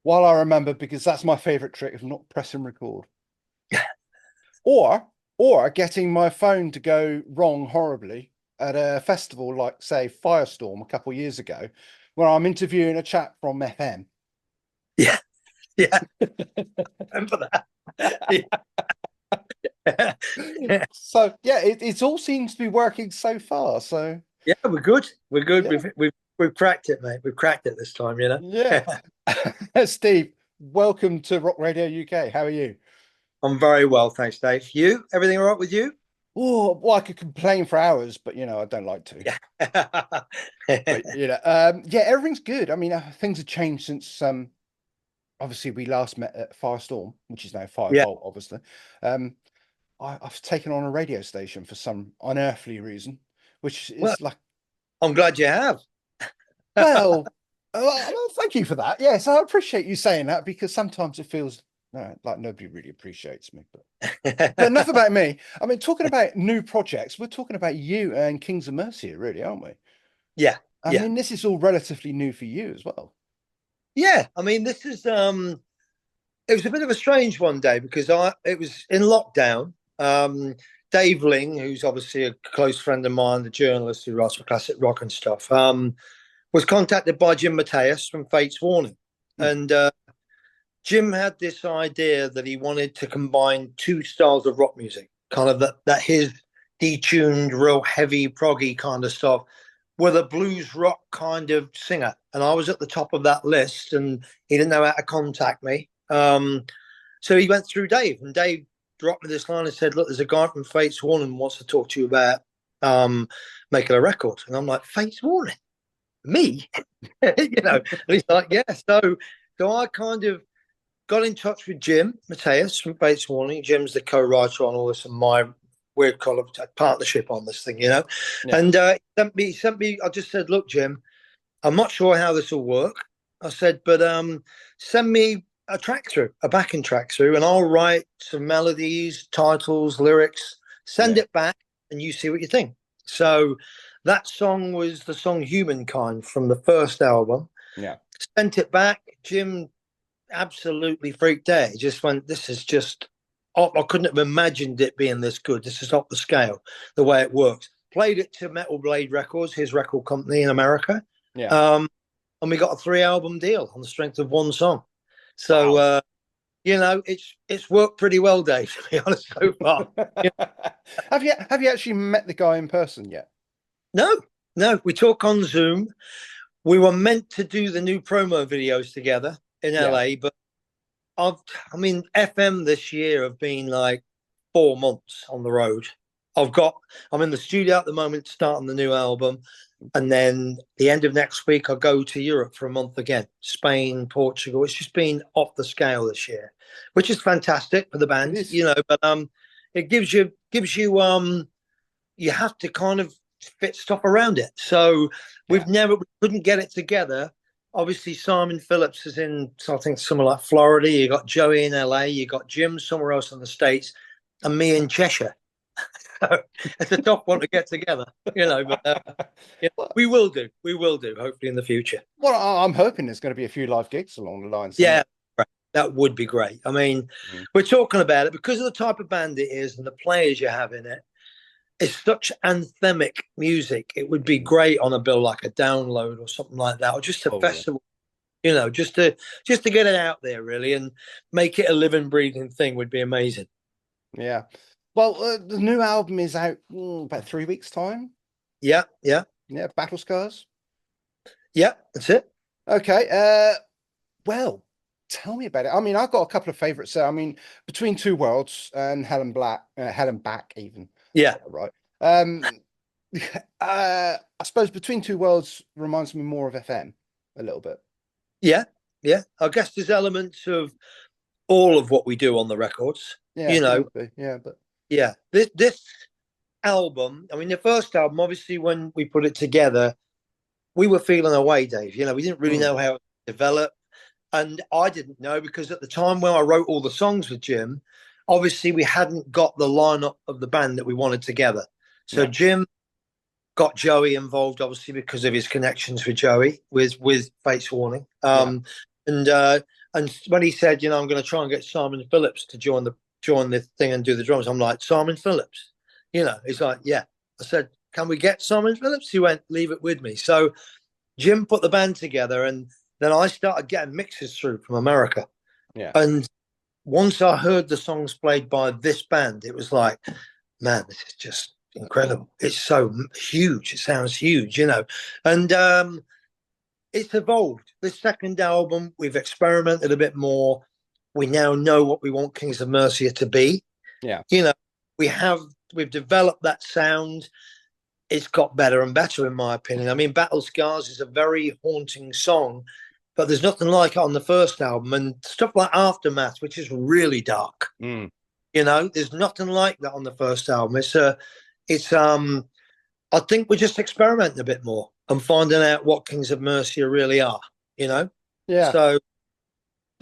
while I remember, because that's my favorite trick of not pressing record. Or getting my phone to go wrong horribly at a festival like, say, Firestorm a couple of years ago, where I'm interviewing a chap from FM. Yeah, yeah, I remember that. Yeah. So yeah, it all seems to be working so far. So Yeah, we're good. We're good. yeah, We've cracked it, mate. We've cracked it this time, you know. yeah. Steve, welcome to Rock Radio UK. How are you? I'm very well, thanks, Dave. You? Everything all right with you? Oh, well, I could complain for hours, but I don't like to. Yeah. But yeah, everything's good. I mean, things have changed since obviously we last met at Firestorm, which is now Yeah. Firebolt, obviously. Um, I've taken on a radio station for some unearthly reason, which Well, is like, I'm glad you have. well, well, thank you for that. Yes, I appreciate you saying that because sometimes it feels like nobody really appreciates me. But enough about me. I mean, talking about new projects, we're talking about you and Kings of Mercia, really, aren't we? Yeah, I yeah. mean, this is all relatively new for you as well. Yeah. I mean, this is it was a bit of a strange one day because I it was in lockdown. Dave Ling, who's obviously a close friend of mine, the journalist who writes for classic rock and stuff, was contacted by Jim Mateus from Fates Warning. Hmm. And Jim had this idea that he wanted to combine two styles of rock music, kind of that his detuned, real heavy, proggy kind of stuff, with a blues rock kind of singer. And I was at the top of that list, and he didn't know how to contact me. So he went through Dave, and Dave dropped me this line and said, "Look, there's a guy from Fates Warning who wants to talk to you about making a record." And I'm like, "Fates Warning? Me?" And he's like, "Yeah." So I kind of got in touch with Jim Mateus from Fates Warning. Jim's the co-writer on all this, and my weird kind of partnership on this thing. Yeah. And he sent me. I just said, "Look, Jim, I'm not sure how this will work." I said, "But send me a track through, a backing track through, and I'll write some melodies, titles, lyrics. Send Yeah. it back, and you see what you think." So that song was the song "Humankind" from the first album. Yeah. Sent it back. Jim absolutely freaked out. He just went, "This is just, oh, I couldn't have imagined it being this good. This is off the scale, the way it works." Played it to Metal Blade Records, his record company in America. Yeah. Um, and we got a 3 album deal on the strength of one song. So, Wow. it's worked pretty well, Dave, to be honest, so far. Yeah. Have you actually met the guy in person yet? No, no, we talk on Zoom. We were meant to do the new promo videos together in Yeah. LA, but I mean, FM this year have been like 4 months on the road. I'm in the studio at the moment starting the new album. And then the end of next week, I'll go to Europe for a month again, Spain, Portugal. It's just been off the scale this year, which is fantastic for the It band, is. but it gives you you have to kind of fit stuff around it. So we Yeah. couldn't get it together. Obviously, Simon Phillips is in, so I think, somewhere like Florida. You got Joey in LA. You got Jim somewhere else in the States, and me in Cheshire. So it's a tough one to get together. But yeah, Well, we will do. We will do. Hopefully in the future. I'm hoping there's going to be a few live gigs along the line Yeah, somewhere. that would be great. I mean, Mhm. we're talking about it because of the type of band it is and the players you have in it. It's such anthemic music. It would be great on a bill like a Download or something like that, or just a Oh yeah. festival. Just to get it out there really and make it a living, breathing thing would be amazing. Yeah. Well, the new album is out about 3 weeks' time. Yeah, yeah, Yeah, Battle Scars. yeah. That's it. Okay. Well, tell me about it. I mean, I've got a couple of favorites. I mean, Between Two Worlds and Helen Back, even. Yeah, Right. Um, I suppose Between Two Worlds reminds me more of FM a little bit. yeah, yeah. I guess there's elements of all of what we do on the records. Yeah, You there know, would be. Yeah, but yeah. This album. I mean, the first album, obviously, when we put it together, we were feeling our way, Dave. We didn't really mm, know how it developed. And I didn't know because at the time when I wrote all the songs with Jim, obviously we hadn't got the lineup of the band that we wanted together. So yeah, Jim got Joey involved, obviously because of his connections with Joey with Fates Warning. yeah, And And when he said, I'm going to try and get Simon Phillips to join the thing and do the drums, I'm like, Simon Phillips, he's like, yeah. I said, can we get Simon Phillips? He went, leave it with me. So Jim put the band together, and then I started getting mixes through from America. Yeah. And once I heard the songs played by this band, it was like, man, this is just incredible. It's so huge. It sounds huge, And it's evolved. This second album, we've experimented a bit more. We now know what we want Kings of Mercia to be. Yeah. We've developed that sound. It's got better and better, in my opinion. I mean, Battle Scars is a very haunting song, but there's nothing like it on the first album. And stuff like Aftermath, which is really dark. There's nothing like that on the first album. I think we're just experimenting a bit more and finding out what Kings of Mercia really are, Yeah. So,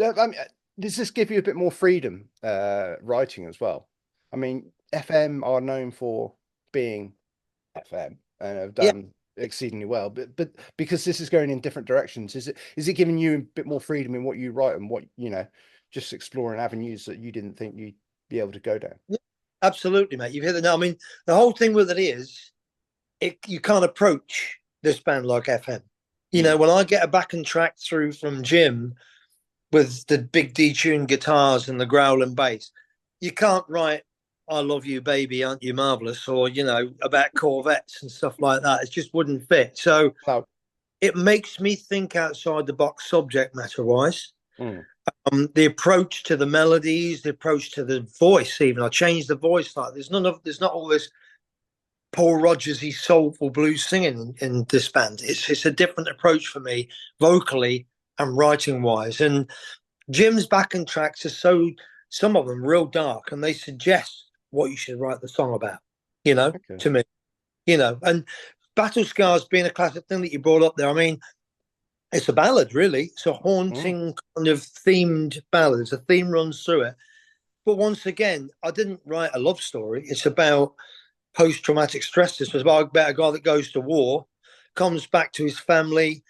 I mean, does this give you a bit more freedom writing as well? I mean, FM are known for being FM and have done exceedingly well, but because this is going in different directions, is it giving you a bit more freedom in what you write and what just exploring avenues that you didn't think you'd be able to go down? Yeah, absolutely, mate. You've hit it now. I mean, the whole thing with it is, you can't approach this band like FM. When I get a backing track through from Jim with the big detuned guitars and the growling bass, you can't write "I love you, baby, aren't you marvelous?" or about Corvettes and stuff like that. It just wouldn't fit. So it makes me think outside the box, subject matter wise. The approach to the melodies, the approach to the voice. Even I changed the voice. Like there's not all this Paul Rodgers-y soulful blues singing in this band. It's a different approach for me, vocally and writing wise. And Jim's backing tracks are some of them real dark, and they suggest what you should write the song about, to me, and Battle Scars being a classic thing that you brought up there. I mean, it's a ballad, really. It's a haunting kind of themed ballad. It's a theme runs through it. But once again, I didn't write a love story. It's about post-traumatic stress disorder. It's about a guy that goes to war, comes back to his family,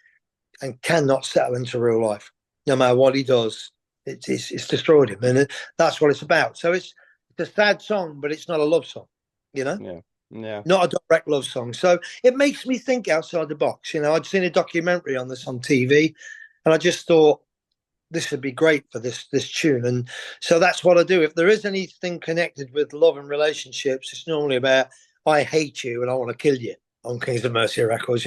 and cannot settle into real life. No matter what he does, it's destroyed him. And that's what it's about. So it's a sad song, but it's not a love song, Yeah. Not a direct love song. So it makes me think outside the box. I'd seen a documentary on this on TV, and I just thought this would be great for this tune. And so that's what I do. If there is anything connected with love and relationships, it's normally about "I hate you and I want to kill you" on Kings of Mercia records.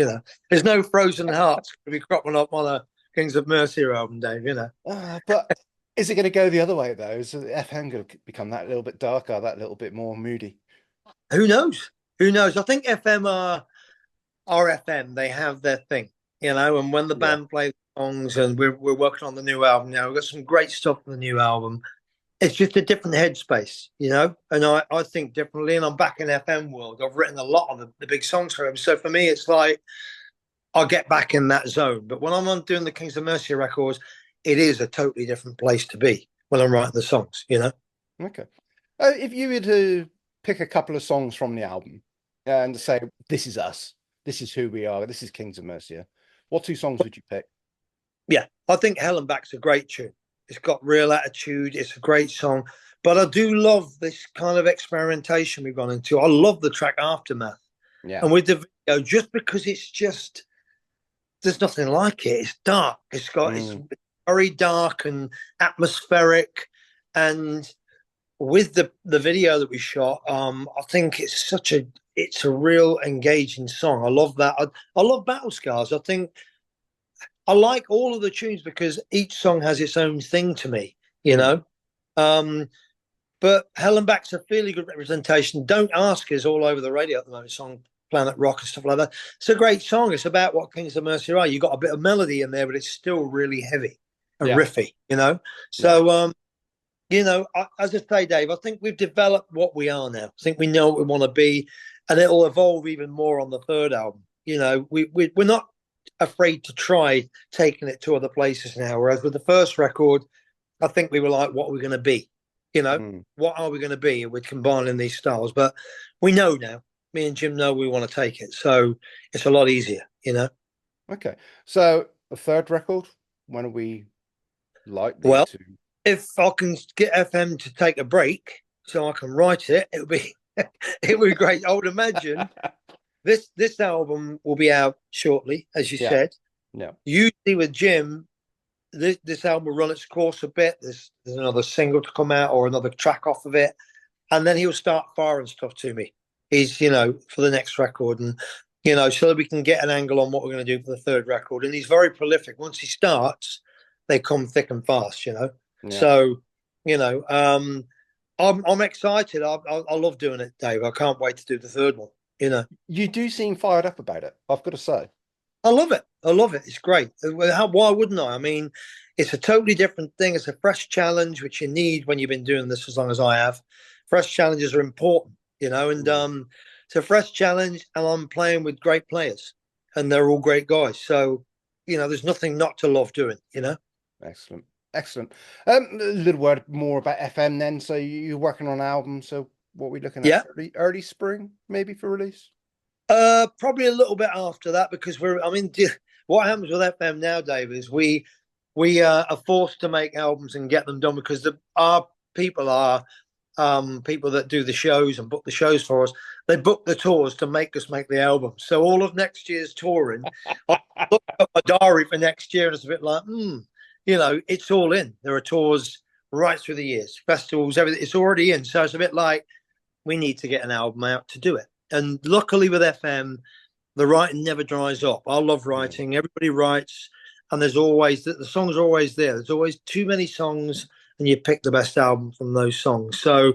There's no Frozen Hearts going to be cropping up on a Kings of Mercia album, Dave. But is it going to go the other way though? Is the FM going to become that little bit darker, that little bit more moody? Who knows? I think FM are FM. They have their thing, and when the band plays songs, and we're working on the new album now, we've got some great stuff on the new album. It's just a different headspace, and I think differently, and I'm back in FM world. I've written a lot of the big songs for him. So for me, it's like I'll get back in that zone. But when I'm doing the Kings of Mercia records, it is a totally different place to be when I'm writing the songs, Okay. If you were to pick a couple of songs from the album and say, this is us, this is who we are, this is Kings of Mercia, what two songs would you pick? Yeah, I think Hell and Back's a great tune. It's got real attitude. It's a great song. But I do love this kind of experimentation we've gone into. I love the track Aftermath. Yeah. And with the video, just because there's nothing like it. It's dark. It's very dark and atmospheric. And with the video that we shot, I think it's a real engaging song. I love that. I love Battle Scars. I think I like all of the tunes because each song has its own thing to me, But Hell and Back's a fairly good representation. Don't Ask is all over the radio at the moment. It's on Planet Rock and stuff like that. It's a great song. It's about what Kings of Mercia are. You got a bit of melody in there, but it's still really heavy and riffy, So, as I say, Dave, I think we've developed what we are now. I think we know what we want to be, and it'll evolve even more on the third album. We're not afraid to try taking it to other places now. Whereas with the first record, I think we were like, what are we going to be? What are we going to be? And we're combining these styles. But we know now, me and Jim know we want to take it. So it's a lot easier, Okay. So the third record, when are we likely Well, to. if I can get FM to take a break so I can write it, it would be it would be great. I would imagine this album will be out shortly, as you Yeah, said. yeah. Usually with Jim, this album will run its course a bit. There's another single to come out or another track off of it, and then he'll start firing stuff to me. He's for the next record, and so that we can get an angle on what we're going to do for the third record. And he's very prolific. Once he starts, they come thick and fast. Yeah. So I'm excited. I love doing it, Dave. I can't wait to do the third one. You do seem fired up about it, I've got to say. I love it. I love it. It's great. Why wouldn't I? I mean, it's a totally different thing. It's a fresh challenge, which you need when you've been doing this as long as I have. Fresh challenges are important, and it's a fresh challenge, and I'm playing with great players, and they're all great guys. So, there's nothing not to love doing, Excellent. Excellent. A little word more about FM then. So you're working on an album. So what are we looking at? Yeah. Early spring, maybe, for release? Probably a little bit after that, because what happens with FM now, Dave, is we are forced to make albums and get them done because our people are people that do the shows and book the shows for us. They book the tours to make us make the album. So all of next year's touring, I look at my diary for next year, and it's a bit like, it's all in. There are tours right through the years, festivals, everything. It's already in. So it's a bit like we need to get an album out to do it. And luckily with FM, the writing never dries up. I love writing. Everybody writes, and there's always the songs are always there. There's always too many songs, and you pick the best album from those songs. So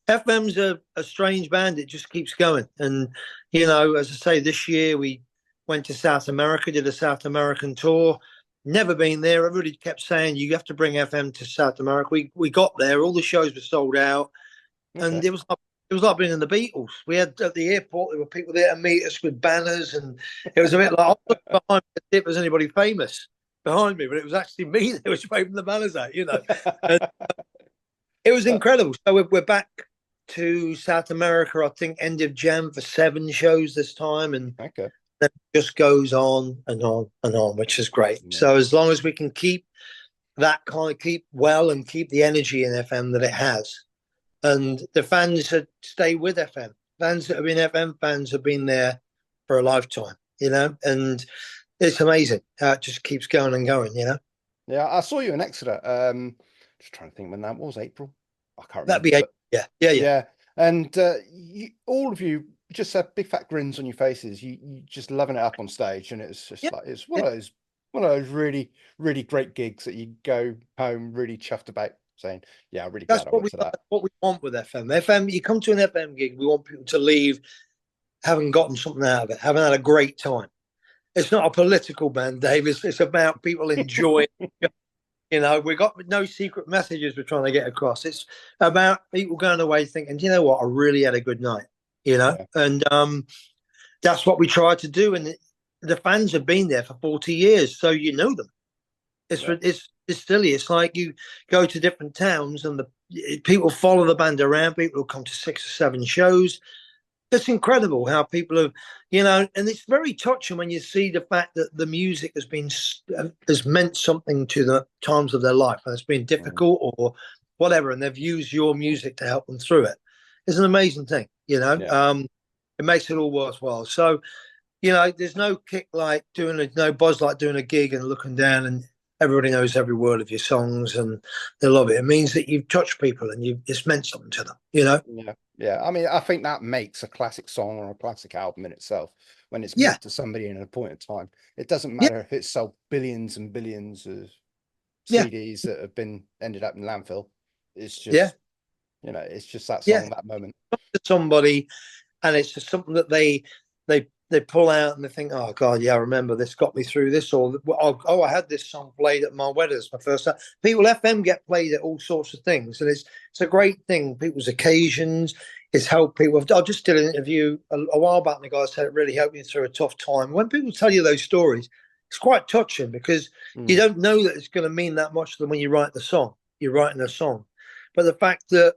FM's a strange band. It just keeps going. And as I say, this year we went to South America, did a South American tour. Never been there. Everybody kept saying you have to bring FM to South America. We got there. All the shows were sold out, and it was like being in the Beatles. We had at the airport, there were people there to meet us with banners, and it was a bit like I looked behind me to see if there was anybody famous behind me, but it was actually me that was waving the banners out. And it was incredible. So we're back to South America, I think, end of Jan for 7 shows this time, and then it just goes on and on and on, which is great. Yeah. So as long as we can keep that keep well and keep the energy in FM that it has. And the fans that stay with FM, fans that have been FM fans have been there for a lifetime, and it's amazing how it just keeps going and going, Yeah, I saw you in Exeter. Just trying to think when that was, April. I can't remember. That'd be April. Yeah. And all of you just have big fat grins on your faces. You just loving it up on stage, and it's just like it's one of those really, really great gigs that you go home really chuffed about, saying, "Yeah, I'm really glad I went to that." That's what we want with FM. FM, you come to an FM gig, we want people to leave having gotten something out of it, having had a great time. It's not a political band, Dave. It's about people enjoying. We've got no secret messages we're trying to get across. It's about people going away thinking, you know what, I really had a good night. And that's what we try to do. And the fans have been there for 40 years, so you know them. It's silly. It's like you go to different towns and people follow the band around. People will come to 6 or 7 shows. It's incredible how people have, and it's very touching when you see the fact that the music has meant something to the times of their life, and it's been difficult or whatever, and they've used your music to help them through it. It's an amazing thing, It makes it all worthwhile. So, there's no kick like no buzz like doing a gig and looking down and everybody knows every word of your songs and they love it. It means that you've touched people and it's meant something to them, Yeah. I mean, I think that makes a classic song or a classic album in itself when it's meant to somebody in a point in time. It doesn't matter if it's sold billions and billions of CDs that have ended up in landfill. It's just, it's just that song, that moment. To somebody, and it's just something that they pull out and they think, oh God, yeah, I remember this got me through this, or I had this song played at my wedding. It's my first time. People FM get played at all sorts of things, and it's a great thing. People's occasions, it's helped people. I just did an interview a while back, and the guy said it really helped me through a tough time. When people tell you those stories, it's quite touching because you don't know that it's going to mean that much to them when you write the song. You're writing a song, but the fact that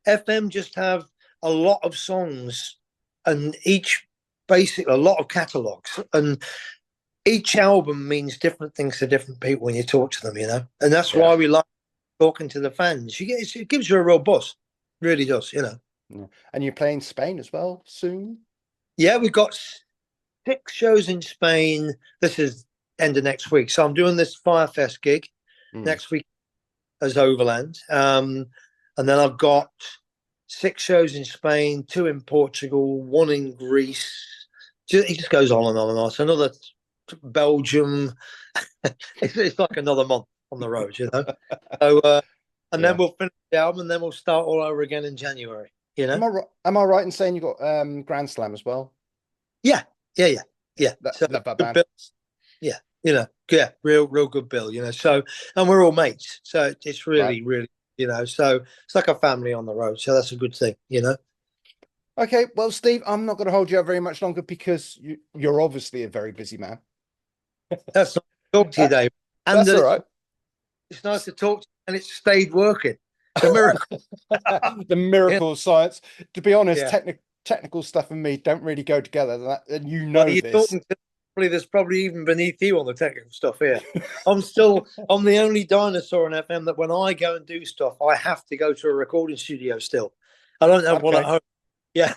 FM just have a lot of songs, and basically a lot of catalogs, and each album means different things to different people when you talk to them, and that's Yeah. why we like talking to the fans. It gives you a real buzz, really does. Yeah. And you're playing Spain as well soon? Yeah, we've got 6 shows in Spain. This is end of next week, so I'm doing this Firefest gig next week as Overland, and then I've got 6 shows in Spain, 2 in Portugal, 1 in Greece. It just goes on and on and on. So another Belgium. It's like another month on the road. So, and then we'll finish the album, and then we'll start all over again in January. Am I right in saying you got Grand Slam as well? Yeah. So Love that good band. bill. Yeah, real good bill. So, and we're all mates, so it's really, really, so it's like a family on the road. So that's a good thing. Okay, well, Steve, I'm not going to hold you up very much longer because you're obviously a very busy man. That's nice to talk to you, Dave. And That's all right. It's nice to talk to you, and it stayed working. It's a miracle. The miracle of science. To be honest, Yeah. technical stuff and me don't really go together. And Well, you're this. talking to probably there's probably even beneath you on the technical stuff here. I'm the only dinosaur in FM that when I go and do stuff, I have to go to a recording studio still. I don't have one at home. Yeah.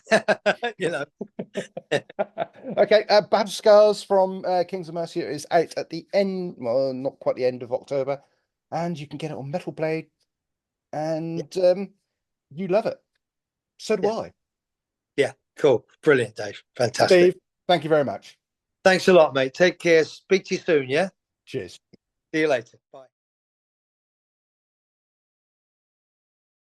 Okay, Battle Scars from Kings of Mercia is out at the end, well, not quite the end of October, and you can get it on Metal Blade, and you love it. So do I. Yeah, cool. Brilliant, Dave. Fantastic. Steve, thank you very much. Thanks a lot, mate. Take care. Speak to you soon, yeah? Cheers. See you later. Bye.